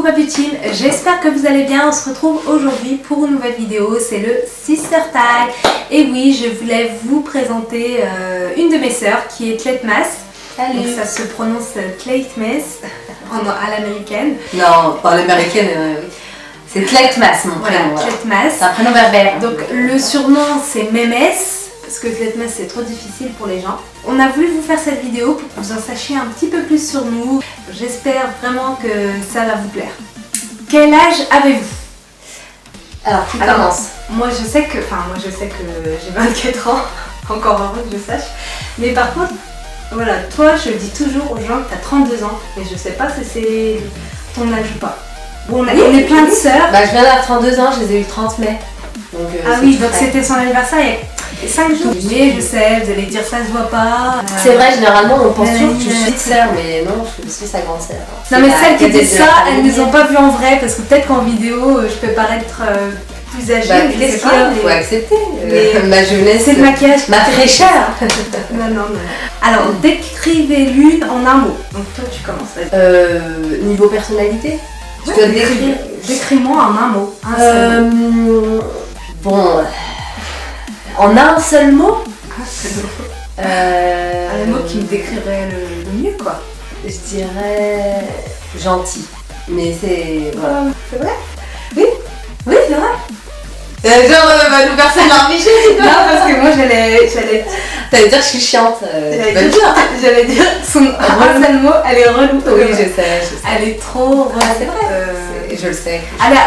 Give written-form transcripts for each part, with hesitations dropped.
Web Utile, j'espère que vous allez bien. On se retrouve aujourd'hui pour une nouvelle vidéo, c'est le Sister Tag. Et oui, je voulais vous présenter une de mes sœurs qui est Tletmas. Salut. Donc ça se prononce Tletmas à l'américaine. Non, pas l'américaine, oui. C'est Tletmas mon prénom. Voilà, Tletmas. C'est un prénom berbère. Donc le surnom c'est Memes, parce que Tletmas c'est trop difficile pour les gens. On a voulu vous faire cette vidéo pour que vous en sachiez un petit peu plus sur nous. J'espère vraiment que ça va vous plaire. Quel âge avez-vous? Alors, qui commence? Moi je sais que j'ai 24 ans, encore heureux que je sache. Mais par contre, voilà, toi je dis toujours aux gens que tu as 32 ans. Et je sais pas si c'est ton âge ou pas. Bon, on est plein de sœurs. Bah, je viens d'avoir 32 ans, je les ai eu le 30 mai. Donc, ah oui, donc c'était son anniversaire il y a 5 jours. Mais je sais, vous allez dire ça se voit pas. C'est vrai, généralement on pense toujours que je suis sœur, mais non, je suis sa grande sœur. Non mais celles qui disent ça, elles ne nous ont pas vu en vrai, parce que peut-être qu'en vidéo je peux paraître plus âgée. Bah, qu'est-ce qu'il y a? Faut accepter. Ma jeunesse, c'est le maquillage, ma fraîcheur. Non. Alors, décrivez-lui en un mot. Donc toi tu commences. Niveau personnalité, tu dois décrire. Décris-moi en un mot. Un seul mot. Bon, en un seul mot. Un mot qui me décrirait le mieux, quoi. Je dirais gentil. Mais c'est... Voilà. C'est vrai? Oui, c'est vrai. Genre, nous personne l'enviger, non, parce que moi j'allais... T'allais dire que je suis chiante. J'allais dire son seul mot, elle est relou. Oui, je sais. Elle est trop relou. C'est vrai. Je le sais.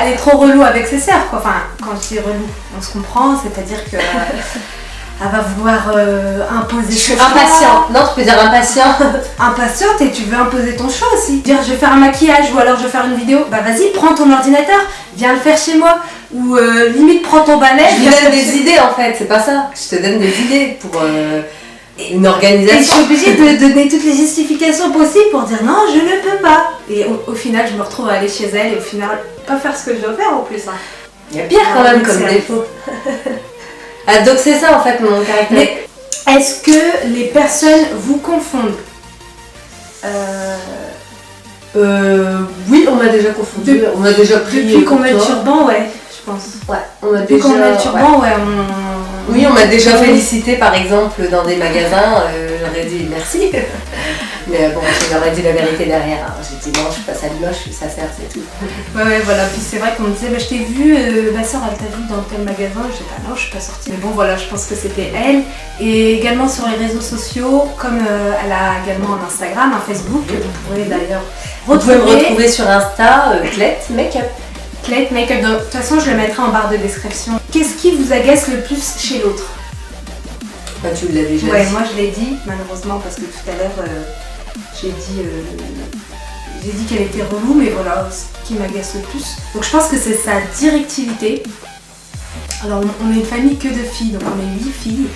Elle est trop relou avec ses sœurs, quoi. Enfin, quand je dis relou, on se comprend, c'est-à-dire que... Elle va vouloir imposer son choix. Impatiente. Non, tu peux dire impatient. Impatiente et tu veux imposer ton choix aussi. Dire je vais faire un maquillage ou alors je vais faire une vidéo. Bah vas-y, prends ton ordinateur, viens le faire chez moi. Ou limite prends ton balai. Je lui donne des idées en fait, c'est pas ça. Je te donne des idées pour une organisation. Et je suis obligée de donner toutes les justifications possibles pour dire non, je ne peux pas. Et au final, je me retrouve à aller chez elle et au final, pas faire ce que je dois faire en plus. Hein. Il y a pire quand même comme défaut. Ah, donc c'est ça en fait mon caractère. Mais est-ce que les personnes vous confondent? Oui, on m'a déjà confondu. On m'a déjà pris. Depuis qu'on met le turban, ouais, je pense. Ouais, on m'a depuis déjà. Qu'on met le turban, ouais, Oui, on m'a déjà félicité par exemple dans des magasins. J'aurais dit merci. Mais bon, j'aurais dit la vérité derrière. J'ai dit non, je suis pas Salima, je suis sa sœur, c'est tout. Ouais, voilà. Puis c'est vrai qu'on me disait, bah, je t'ai vu, ma soeur, elle t'a vu dans tel magasin. Je dis, bah non, je suis pas sortie. Mais bon, voilà, je pense que c'était elle. Et également sur les réseaux sociaux, comme elle a également un Instagram, un Facebook, que vous pourrez d'ailleurs retrouver. Vous pouvez me retrouver sur Insta, Tlet Makeup. Tlet Makeup. De toute façon, je le mettrai en barre de description. Qu'est-ce qui vous agace le plus chez l'autre? Bah, tu l'as déjà dit. Ouais, moi je l'ai dit, malheureusement, parce que tout à l'heure, j'ai dit qu'elle était relou, mais voilà, ce qui m'agace le plus. Donc je pense que c'est sa directivité. Alors on est une famille que de filles, donc on est 8 filles.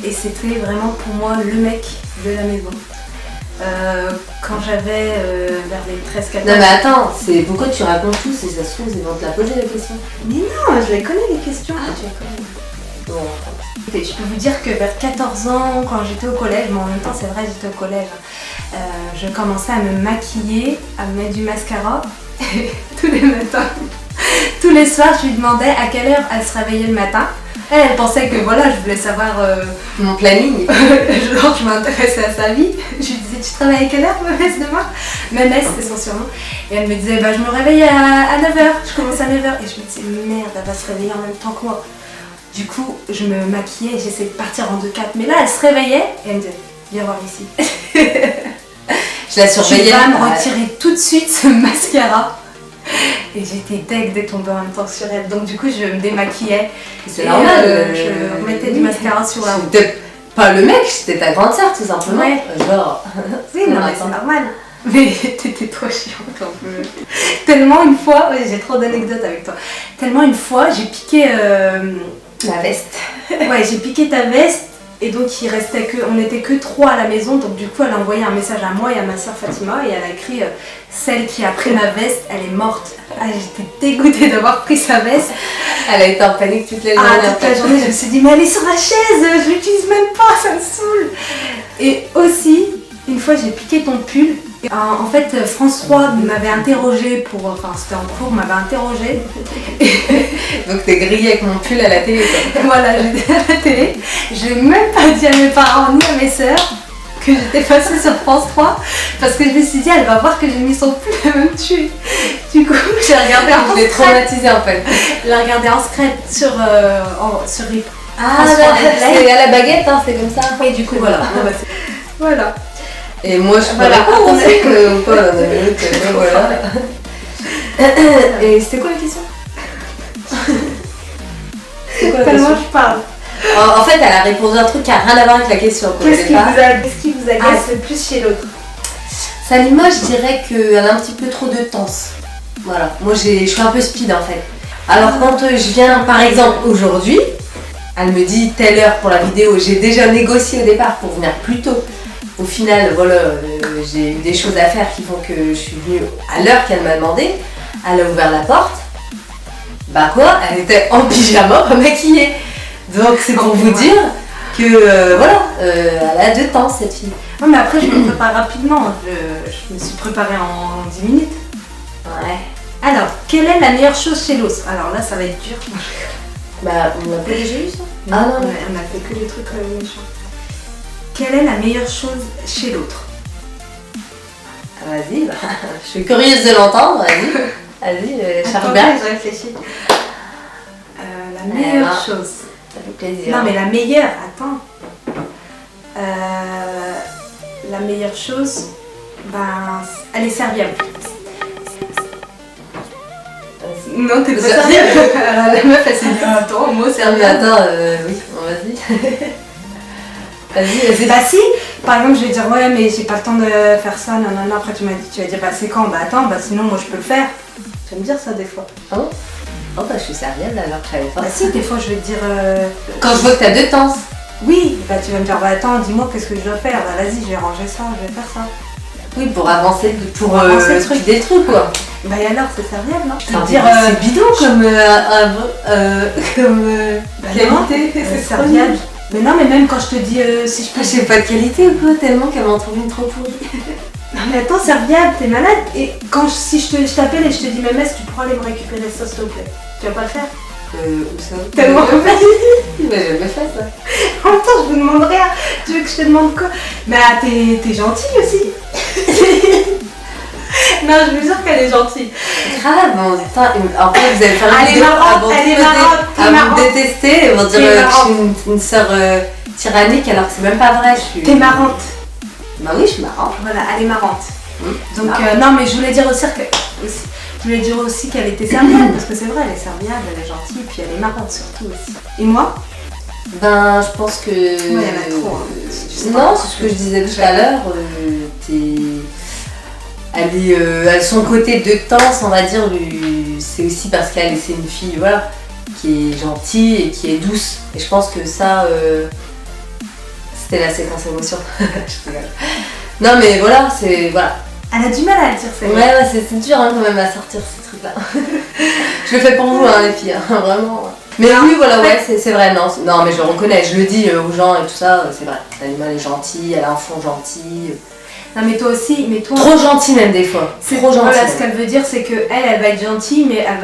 Et c'était vraiment pour moi le mec de la maison. Quand j'avais vers les 13-14 ans. Non mais attends, c'est pourquoi tu racontes tout si ça se trouve, ils vont te la poser la question. Mais non, je les connais les questions. Ah, tu les connais. Bon. Écoutez, je peux vous dire que vers 14 ans, quand j'étais au collège, mais en même temps c'est vrai, j'étais au collège, je commençais à me maquiller, à me mettre du mascara tous les matins. Tous les soirs, je lui demandais à quelle heure elle se réveillait le matin. Elle pensait que voilà, je voulais savoir mon planning. Genre, je m'intéressais à sa vie. Je lui disais, tu travailles à quelle heure, Mémès, demain? Mémès, c'était son surnom. Et elle me disait, bah je me réveille à 9h, je commence à 9h. Et je me disais, merde, elle va se réveiller en même temps que moi. Du coup, je me maquillais et j'essayais de partir en 2-4. Mais là, elle se réveillait et elle me disait, viens voir ici. Je la surveillais. Tu vas me retirer tout de suite ce mascara. Et j'étais deg de tomber en même temps sur elle. Donc du coup, je me démaquillais. C'est normal. Je remettais du mascara sur la roue. C'était pas le mec, c'était ta grande sœur tout simplement. Ouais. Genre. Oui, non, mais c'est normal. Mais t'étais trop chiante en plus. Tellement une fois, ouais, j'ai trop d'anecdotes avec toi. Tellement une fois, j'ai piqué la veste. Ouais, j'ai piqué ta veste. Et donc on n'était que 3 à la maison, donc du coup elle a envoyé un message à moi et à ma soeur Fatima et elle a écrit celle qui a pris ma veste, elle est morte. Ah, j'étais dégoûtée d'avoir pris sa veste. Elle a été en panique toute la journée. Toute la journée je me suis dit mais elle est sur la chaise, je l'utilise même pas, ça me saoule. Et aussi, une fois j'ai piqué ton pull En fait, France 3 m'avait interrogé enfin c'était en cours, m'avait interrogé. Donc t'es grillée avec mon pull à la télé quoi. Voilà, j'étais à la télé. Je n'ai même pas dit à mes parents ni à mes sœurs que j'étais passée sur France 3 parce que je me suis dit, elle va voir que j'ai mis son pull, elle va me tuer. Du coup, j'ai regardé en Je l'ai traumatisée en fait. Elle a regardé en secret sur les. Ah, c'est à la baguette, hein, c'est comme ça. Et du coup, voilà. Voilà. Et moi je peux Voilà. répondre aussi ou pas dans 2 minutes, voilà. Et c'était quoi la question? C'est quoi la Tellement question? je parle. En fait, elle a répondu un truc qui n'a rien à voir avec la question. Qu'est-ce qui vous agace le plus chez l'autre? Salima, je dirais qu'elle a un petit peu trop de tense. Voilà, moi je suis un peu speed en fait. Alors quand je viens, par exemple aujourd'hui, elle me dit telle heure pour la vidéo, j'ai déjà négocié au départ pour venir plus tôt. Au final, voilà, j'ai eu des choses à faire qui font que je suis venue à l'heure qu'elle m'a demandé. Elle a ouvert la porte. Bah quoi, elle était en pyjama, pas maquillée. Donc c'est pour vous dire que voilà, elle a de temps cette fille. Non mais après je me prépare rapidement, je me suis préparée en 10 minutes. Ouais. Alors, quelle est la meilleure chose chez l'autre? Alors là ça va être dur. Bah on a pas déjà eu ça? Ah non, on a fait que des trucs méchants. Quelle est la meilleure chose chez l'autre? Vas-y, bah, je suis curieuse de l'entendre, vas-y. Vas-y, charge bien. Je réfléchis. La meilleure chose. Ça fait plaisir. Non mais la meilleure, attends. La meilleure chose, ben, elle est serviable. Non, t'es pas serviable. La meuf, elle s'est dit, attends, moi, serviable. Attends, oui, vas-y. Vas-y. Bah si, par exemple, je vais dire, ouais, mais j'ai pas le temps de faire ça, non. Après, tu vas dire, bah c'est quand? Bah attends, bah sinon, moi, je peux le faire. Tu vas me dire ça des fois. Ah bon? Oh bah je suis serviable alors que je savais pas. Bah si, des fois, je vais te dire... Quand je vois que t'as 2 temps. Oui, bah tu vas me dire, bah attends, dis-moi qu'est-ce que je dois faire. Bah vas-y, je vais ranger ça, je vais faire ça. Oui, pour avancer, pour avancer le truc. speeder le truc quoi. Bah et alors, c'est serviable, non? Je Enfin, peux te dire... c'est bidon comme bah, qualité. c'est serviable. Mais non, mais même quand je te dis si je peux... J'ai pas de qualité ou quoi, tellement qu'elle m'en trouve une trop pourrie. Non mais attends, serviable, t'es malade. Et quand si je t'appelle et je te dis, mais est-ce que tu pourras aller me récupérer ça s'il te plaît? Tu vas pas le faire? Où ça? Tellement Il m'a jamais fait ça. En même temps, je vous demande rien. Tu veux que je te demande quoi? Mais ah, t'es gentille aussi. Non, je vous jure qu'elle est gentille. Grave, bon, putain, en fait vous allez faire une Elle est vidéo marrante, elle est marrante, t'es à marrante. vous détester et vont dire T'es que je marrante. suis une sœur tyrannique alors que c'est même pas vrai. T'es marrante. Bah oui, je suis marrante. Voilà, elle est marrante. Donc Marrante. non, mais je voulais dire aussi qu'elle était serviable, parce que c'est vrai, elle est serviable, elle est gentille, puis elle est marrante surtout aussi. Et moi? Ben, je pense que. il y en a trop, hein. Non, c'est ce que je disais tout à l'heure. Elle a son côté de tense, on va dire. C'est aussi parce qu'elle c'est une fille, voilà, qui est gentille et qui est douce. Et je pense que ça, c'était la séquence émotion. Je rigole. Non, mais voilà, c'est voilà. Elle a du mal à le dire, c'est vrai. Ouais, c'est dur hein, quand même à sortir ces trucs-là. Je le fais pour vous, hein, les filles, hein, vraiment. Mais oui, voilà, ouais, c'est vrai, non, mais je le reconnais, je le dis aux gens et tout ça, c'est vrai. L'animal est gentil, elle a un fond gentil. Non, mais toi aussi, mais toi. Trop gentil, même des fois. Trop gentil. Voilà, ce qu'elle veut dire, c'est qu'elle va être gentille, mais elle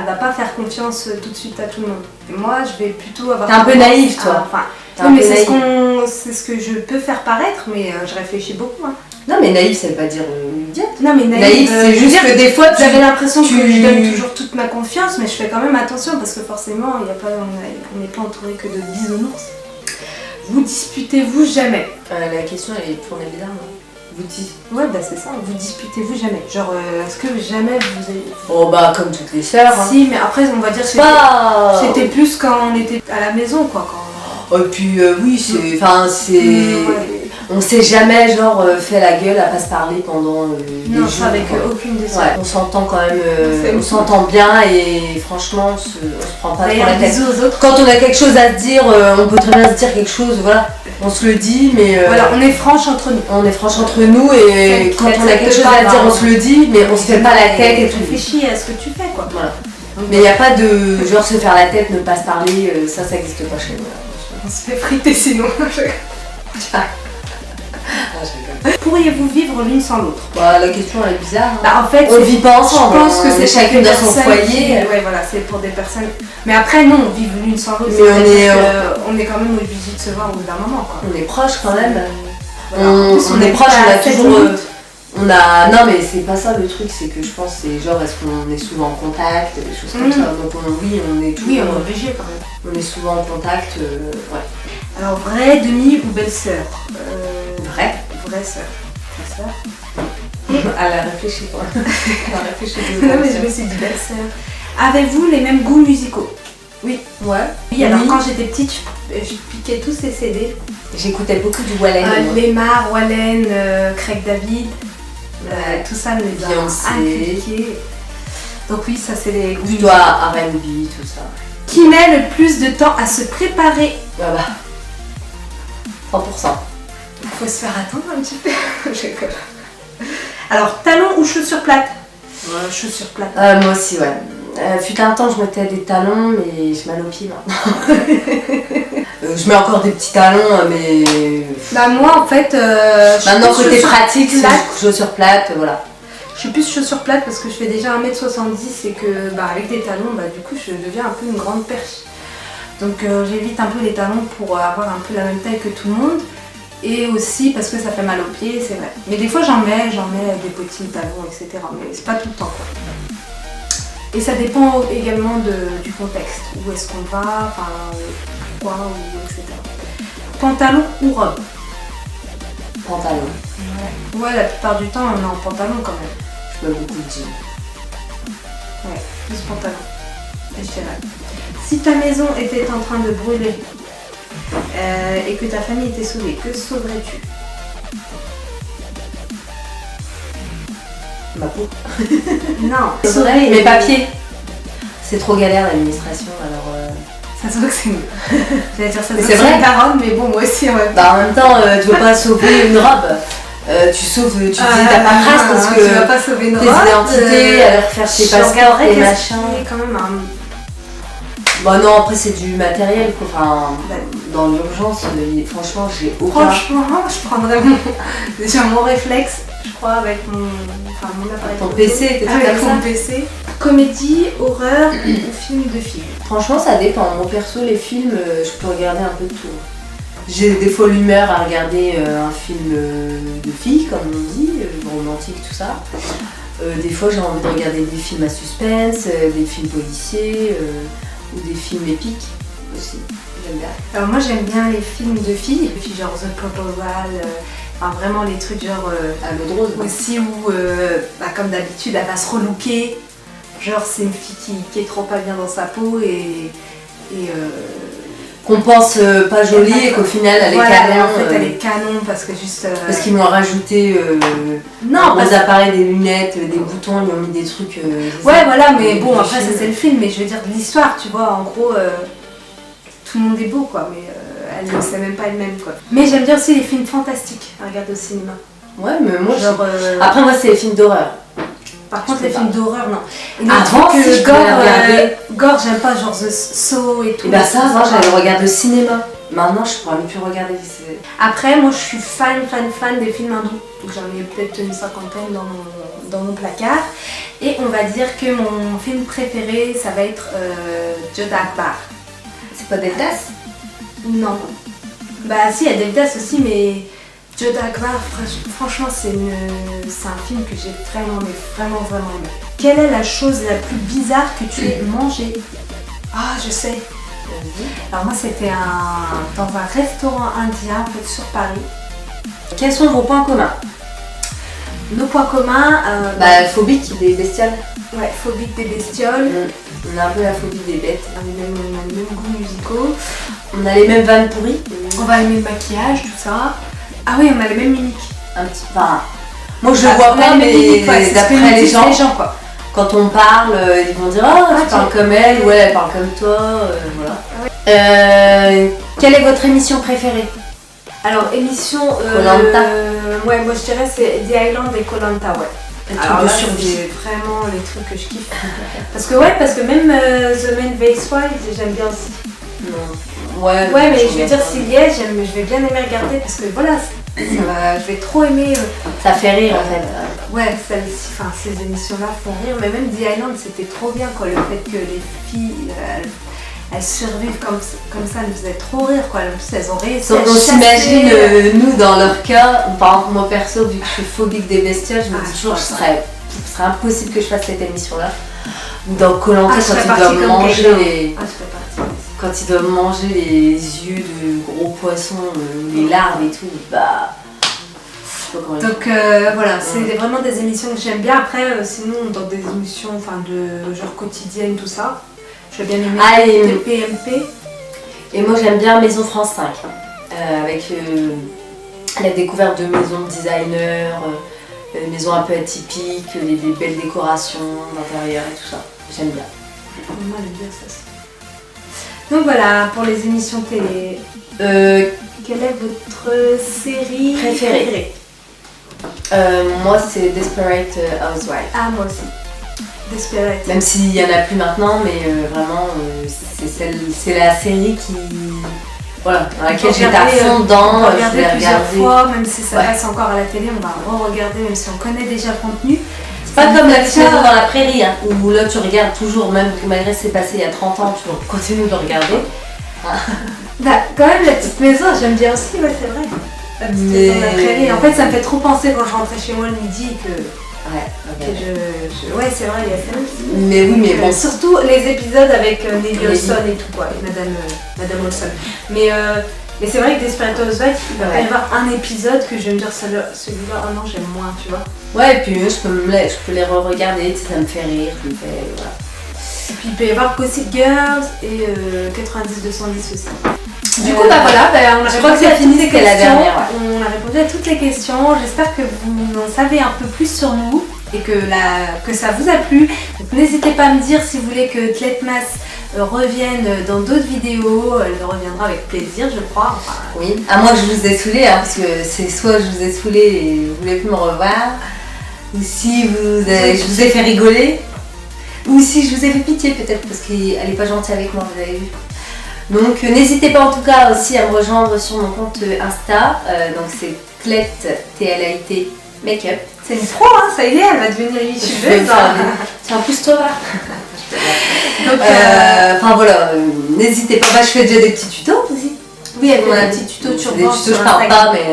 va pas faire confiance tout de suite à tout le monde. Et moi, je vais plutôt avoir. T'es un peu naïve, toi. Enfin, T'es oui, un mais peu c'est ce que je peux faire paraître, mais je réfléchis beaucoup. Hein. Non, mais naïve, ça veut pas dire idiote. Non, mais Naïve, c'est juste que des fois, j'avais l'impression que tu- je donne toujours toute ma confiance, mais je fais quand même attention parce que forcément, on n'est pas entouré que de bisounours. Vous disputez-vous jamais? La question, elle est tournée bizarre, non? Vous dites. Ouais, bah c'est ça, vous disputez-vous jamais. Genre, est-ce que jamais vous avez. Oh, bah, comme toutes les sœurs. Hein. Si, mais après, on va dire que c'était plus quand on était à la maison, quoi. Quand... Et puis, oui, c'est. Enfin, c'est. Ouais. On s'est jamais, genre, fait la gueule à pas se parler pendant des Non, jours. ça avec quoi. aucune des Ouais, sœurs. on s'entend quand même, C'est on ouf. s'entend bien et franchement, on se prend pas trop D'ailleurs, la tête. bisous aux autres. Quand on a quelque chose à se dire, on peut très bien se dire quelque chose, voilà, on se le dit, mais Voilà, on est franche entre nous. on est franche entre nous et quand on a quelque chose à dire, on se le dit, mais on se fait pas la tête et tout. Réfléchis à ce que tu fais, quoi. Voilà. Mais il n'y a pas de genre se faire la tête, ne pas se parler, ça n'existe pas chez nous. On se fait friter sinon. Ah, je rigole. Pourriez-vous vivre l'une sans l'autre? Bah, la question elle est bizarre. Hein. Bah, en fait, on vit pas ensemble. Je pense que c'est chacune dans son foyer. Ouais, voilà, c'est pour des personnes. Mais après, non, vivre l'une sans l'autre, mais on est quand même obligé de se voir au bout d'un moment, quoi. On est proches quand même. Voilà. On est proches, on a toujours. Non, mais c'est pas ça le truc, c'est que je pense c'est genre est-ce qu'on est souvent en contact, des choses comme ça. Donc oui, on est toujours. Oui, on est obligé quand même. On est souvent en contact, ouais. Alors, vraie demi ou belle-sœur? Vraie. Vraie sœur. Vraie sœur. Elle a réfléchi quoi. Elle a réfléchi. Non, mais je me suis dit belle-sœur. Avez-vous les mêmes goûts musicaux? Oui. Ouais. Oui, alors quand j'étais petite, je piquais tous ces CD. J'écoutais beaucoup du Wallen. Lemar, Wallen, Craig David. Tout ça me les a inculqués. Donc oui, ça c'est les goûts. Du doigt, R&B, tout ça. Qui met le plus de temps à se préparer? Ah bah. 100%. Il faut se faire attendre un petit peu. Alors, talons ou chaussures plates? Chaussures plates. Moi aussi, ouais. Fut un temps, je mettais des talons, mais je mets aux pieds maintenant. Je mets encore des petits talons, mais. Bah, moi en fait. Maintenant, côté pratique, c'est chaussures plates, voilà. Je suis plus chaussures plates parce que je fais déjà 1m70 et que, bah, avec des talons, bah, du coup, je deviens un peu une grande perche. Donc, j'évite un peu les talons pour avoir un peu la même taille que tout le monde. Et aussi parce que ça fait mal aux pieds, c'est vrai. Mais des fois j'en mets des petits talons, etc. Mais c'est pas tout le temps, quoi. Et ça dépend également du contexte. Où est-ce qu'on va, enfin, pourquoi, etc. Pantalon ou robe? Pantalon. Ouais, la plupart du temps on est en pantalon quand même. Je mets beaucoup de jeans. Ouais, plus pantalon. Je dirais. Si ta maison était en train de brûler, et que ta famille était sauvée, que sauverais-tu? Ma peau. Non, sauverais mes papiers. C'est trop galère l'administration, alors. Ça se voit que c'est mieux. J'allais dire ça, c'est vrai. Daronne, mais bon, moi aussi, ouais. Bah, en même temps, tu veux pas sauver une robe. Tu sauves, tu dis t'as pas trace parce que tu vas pas sauver une robe. Tes identités, faire tes passeports, tes machins. Quand même un. Bon non, après c'est du matériel quoi. Enfin, dans l'urgence, franchement j'ai aucun. Franchement, je prendrais déjà mon réflexe, je crois, avec mon appareil. Ton PC, t'es avec mon PC. Comédie, horreur ou film de film? Franchement ça dépend. Mon perso, les films, je peux regarder un peu de tout. J'ai des fois l'humeur à regarder un film de filles, comme on dit, romantique, tout ça. Des fois j'ai envie de regarder des films à suspense, des films policiers. Ou des films épiques aussi, j'aime bien. Alors moi j'aime bien les films de filles, genre The Proposal, enfin vraiment les trucs genre à l'eau de rose aussi où comme d'habitude elle va se relooker, genre c'est une fille qui est trop pas bien dans sa peau et qu'on pense pas jolie et qu'au final elle est canon. En fait elle est canon parce que juste. Parce qu'ils m'ont rajouté des appareils, des lunettes, des boutons, ils ont mis des trucs. Ouais voilà, mais bon après ça c'est le film, mais je veux dire l'histoire, tu vois, en gros tout le monde est beau quoi, mais elle ne sait même pas elle-même quoi. Mais j'aime bien aussi les films fantastiques à regarder au cinéma. Ouais mais moi genre, après moi c'est les films d'horreur. Par contre, les films d'horreur, non. Et avant, si je gore, j'aime pas, genre The Saw et tout. Et bah ça, avant, j'allais le regarder au cinéma. Maintenant, je pourrais même plus regarder. Après, moi, je suis fan des films hindous. Donc j'en ai peut-être une cinquantaine dans mon placard. Et on va dire que mon film préféré, ça va être Jodha Akbar. C'est pas Devdas? Non. Bah si, il y a Devdas aussi, mais... Jodha Akbar, franchement, c'est un film que j'ai vraiment aimé. Quelle est la chose la plus bizarre que tu aies mangée? Ah, je sais. Alors moi, c'était dans un restaurant indien, en fait, sur Paris. Quels sont vos points communs? Nos points communs... phobique des bestioles. Ouais, phobique des bestioles. On a un peu la phobie des bêtes. On a les mêmes goûts musicaux. On a les mêmes vannes pourries. On va aimer le maquillage, tout ça. Ah oui, on a les mêmes mimiques. Un petit peu. Moi je le vois pas, mais d'après les gens quoi. Quand on parle, ils vont dire tu parles comme elle, ou elle parle comme toi, voilà. Ouais. Quelle est votre émission préférée? Alors émission Koh-Lanta. Ouais, moi je dirais c'est The Island et Koh-Lanta, ouais. Alors là, c'est vraiment les trucs que je kiffe. parce que même The Man Vs Wild, j'aime bien aussi. Non. Ouais, mais je veux dire s'il y est, je vais bien aimer regarder parce que voilà, Je vais trop aimer. Ça fait rire en fait. Ouais, ces émissions-là font rire, mais même The Island, c'était trop bien quoi. Le fait que les filles, elles survivent comme ça, elles me faisaient trop rire quoi. En plus, elles ont réussi. On s'imagine, nous dans leur cas, par exemple, moi perso, vu que je suis phobique des bestioles, je me dis toujours que ce serait impossible que je fasse cette émission-là. Ou dans Koh-Lanta, quand ils doivent manger les. Quand ils doivent manger les yeux de gros poissons, les larves et tout, bah. Donc voilà, c'est vraiment des émissions que j'aime bien. Après, sinon, dans des émissions de genre quotidienne, tout ça, j'ai bien aimé les PMP. Et moi, j'aime bien Maison France 5, avec la découverte de maisons de designers, maisons un peu atypiques, des belles décorations d'intérieur et tout ça. J'aime bien. Moi, j'aime bien ça aussi. Donc voilà, pour les émissions télé. Quelle est votre série préférée? Moi, c'est Desperate Housewives. Ah, moi aussi. Desperate. Même s'il n'y en a plus maintenant, mais vraiment, c'est la série qui. Voilà, dans laquelle j'étais à fond dedans. On va regarder plusieurs fois, même si ça passe encore à la télé, on va re-regarder, même si on connaît déjà le contenu. C'est pas comme La Petite Maison dans la Prairie, hein, où là tu regardes toujours, même malgré que c'est passé il y a 30 ans, tu continues de regarder. Bah, quand même, La Petite Maison, j'aime bien aussi, ouais, c'est vrai. La Petite Maison dans la Prairie. En fait, ça me fait trop penser quand je rentrais chez moi le midi que. Ouais, c'est vrai, il y a ça aussi. Mais oui, mais bon. Surtout les épisodes avec Nelly Olson et tout, quoi, et Madame Olson. Mais c'est vrai que Desperate Housewives, il va pas y avoir un épisode que je vais me dire celui-là, oh non, j'aime moins, tu vois. Ouais, et puis je peux les re-regarder, ça me fait rire, voilà. Et puis il peut y avoir Gossip Girls et 90-210 aussi. Du coup, bah voilà, on a répondu à toutes les questions. On a répondu à toutes les questions. J'espère que vous en savez un peu plus sur nous et que ça vous a plu. Donc n'hésitez pas à me dire si vous voulez que Tletmas revienne dans d'autres vidéos. Elle reviendra avec plaisir, je crois. Enfin, oui, à moins que je vous ai saoulé, hein, parce que c'est soit je vous ai saoulé et vous voulez plus me revoir, ou si je vous ai fait rigoler, ou si je vous ai fait pitié peut-être, parce qu'elle est pas gentille avec moi, vous avez vu. Donc n'hésitez pas en tout cas aussi à me rejoindre sur mon compte Insta, donc c'est Tlet, T-L-A-I-T, Makeup. C'est une pro, hein, ça y est, elle va devenir youtubeuse. C'est un pouce toi là. Donc enfin voilà, n'hésitez pas, je fais déjà des petits tutos aussi. Oui, elle fait un petit tuto sur des tutos, je parle pas, mais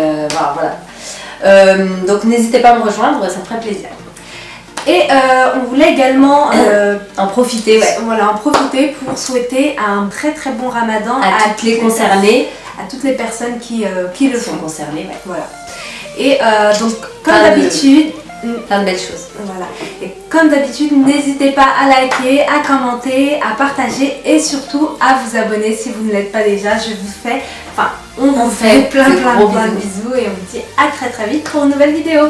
voilà. Donc n'hésitez pas à me rejoindre, ça me ferait plaisir. Et on voulait également en profiter, Voilà, en profiter pour souhaiter un très très bon ramadan à toutes les concernées, à toutes les personnes qui le sont concernées. Ouais. Voilà. Et donc comme d'habitude, plein de belles choses. Voilà. Et comme d'habitude, n'hésitez pas à liker, à commenter, à partager et surtout à vous abonner si vous ne l'êtes pas déjà. On vous fait plein de bisous et on vous dit à très très vite pour une nouvelle vidéo.